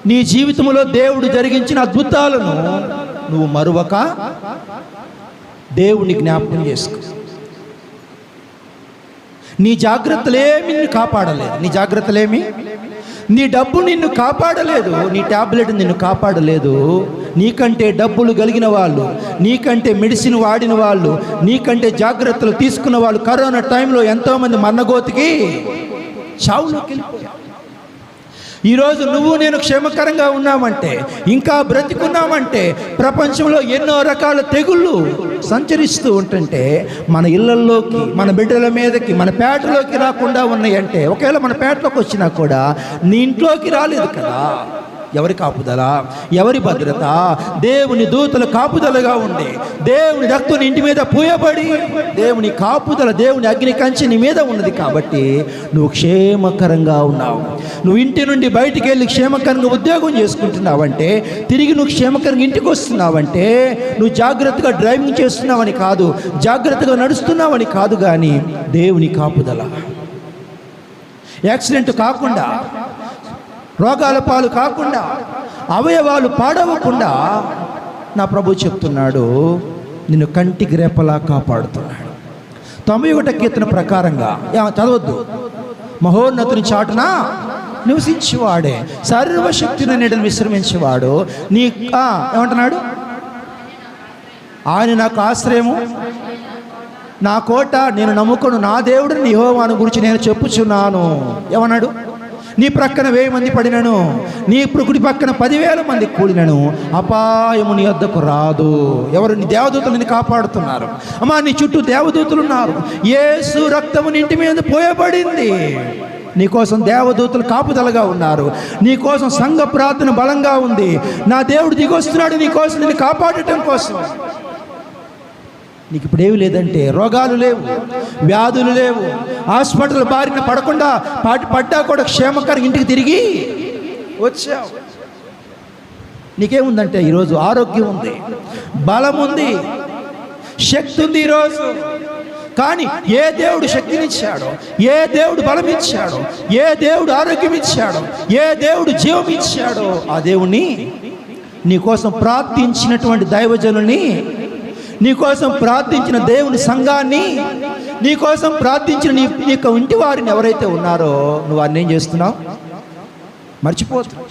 నీ జీవితంలో దేవుడు జరిగించిన అద్భుతాలను నువ్వు మరువక దేవుని జ్ఞాపకం చేసుకో. నీ జాగ్రత్తలేమి నిన్ను కాపాడలేదు. నీ డబ్బు నిన్ను కాపాడలేదు. నీ టాబ్లెట్ నిన్ను కాపాడలేదు. నీకంటే డబ్బులు కలిగిన వాళ్ళు, నీకంటే మెడిసిన్ వాడిన వాళ్ళు, నీకంటే జాగ్రత్తలు తీసుకున్న వాళ్ళు కరోనా టైంలో ఎంతోమంది మన్నగోతికి చావులోకి వెళ్ళిపోయారు. ఈరోజు నువ్వు నేను క్షేమకరంగా ఉన్నామంటే, ఇంకా బ్రతికున్నామంటే, ప్రపంచంలో ఎన్నో రకాల తెగుళ్ళు సంచరిస్తూ ఉంటుంటే మన ఇళ్లల్లోకి, మన బిడ్డల మీదకి, మన పేటలోకి రాకుండా ఉన్నాయంటే, ఒకవేళ మన పేటలోకి వచ్చినా కూడా నీ ఇంట్లోకి రాలేదు కదా. ఎవరి కాపుదల, ఎవరి భద్రత? దేవుని దూతల కాపుదలగా ఉండి, దేవుని రక్తం ఇంటి మీద పూయబడి, దేవుని కాపుదల, దేవుని అగ్ని కంచె నీ మీద ఉన్నది కాబట్టి నువ్వు క్షేమకరంగా ఉన్నావు. నువ్వు ఇంటి నుండి బయటికి వెళ్ళి క్షేమకరంగా ఉద్యోగం చేసుకుంటున్నావంటే, తిరిగి నువ్వు క్షేమకరంగా ఇంటికి వస్తున్నావంటే, నువ్వు జాగ్రత్తగా డ్రైవింగ్ చేస్తున్నావని కాదు, జాగ్రత్తగా నడుస్తున్నావని కాదు, కానీ దేవుని కాపుదల. యాక్సిడెంట్ కాకుండా, రోగాల పాలు కాకుండా, అవయవాలు పాడవకుండా నా ప్రభు చెప్తున్నాడు, నిన్ను కంటికి రెప్పలా కాపాడుతున్నాడు. 91వ కీర్తన ప్రకారంగా చదవద్దు. మహోన్నతుని చాటున నివసించేవాడే, సర్వశక్తిని నీడను విశ్రమించేవాడు. ఏమంటున్నాడు? ఆయన నాకు ఆశ్రయము, నా కోట, నేను నమ్ముకొను నా దేవుడిని యెహోవాను గురించి నేను చెప్పుచున్నాను. ఏమన్నాడు? నీ ప్రక్కన 1000 మంది పడినను, నీ కుడి పక్కన 10,000 మంది కూడినను, అపాయము నీ వద్దకు రాదు. ఎవరు? నీ దేవదూతలు నిన్ను కాపాడుతున్నారు. అమ్మా, నీ చుట్టూ దేవదూతలు ఉన్నారు. యేసు రక్తము నీ ఇంటి మీద పోయబడింది. నీకోసం దేవదూతలు కాపుదలగా ఉన్నారు. నీకోసం సంఘ ప్రార్థన బలంగా ఉంది. నా దేవుడు దిగొస్తున్నాడు నీకోసం, నిన్ను కాపాడటం కోసం. నీకు ఇప్పుడు ఏమి లేదంటే, రోగాలు లేవు, వ్యాధులు లేవు, హాస్పిటల్ బారిన పడకుండా పడ్డా కూడా క్షేమకరంగా ఇంటికి తిరిగి వచ్చావు. నీకేముందంటే ఈరోజు ఆరోగ్యం ఉంది, బలం ఉంది, శక్తి ఉంది ఈరోజు. కానీ ఏ దేవుడు శక్తినిచ్చాడో, ఏ దేవుడు బలం ఇచ్చాడో, ఏ దేవుడు ఆరోగ్యం ఇచ్చాడో, ఏ దేవుడు జీవం ఇచ్చాడో, ఆ దేవుణ్ణి, నీకోసం ప్రార్థించినటువంటి దైవజనుల్ని, నీకోసం ప్రార్థించిన దేవుని సంఘాన్ని, నీకోసం ప్రార్థించిన నీ యొక్క ఇంటి వారిని ఎవరైతే ఉన్నారో, నువ్వు వారిని ఏం చేస్తున్నావు? మర్చిపోతున్నావు.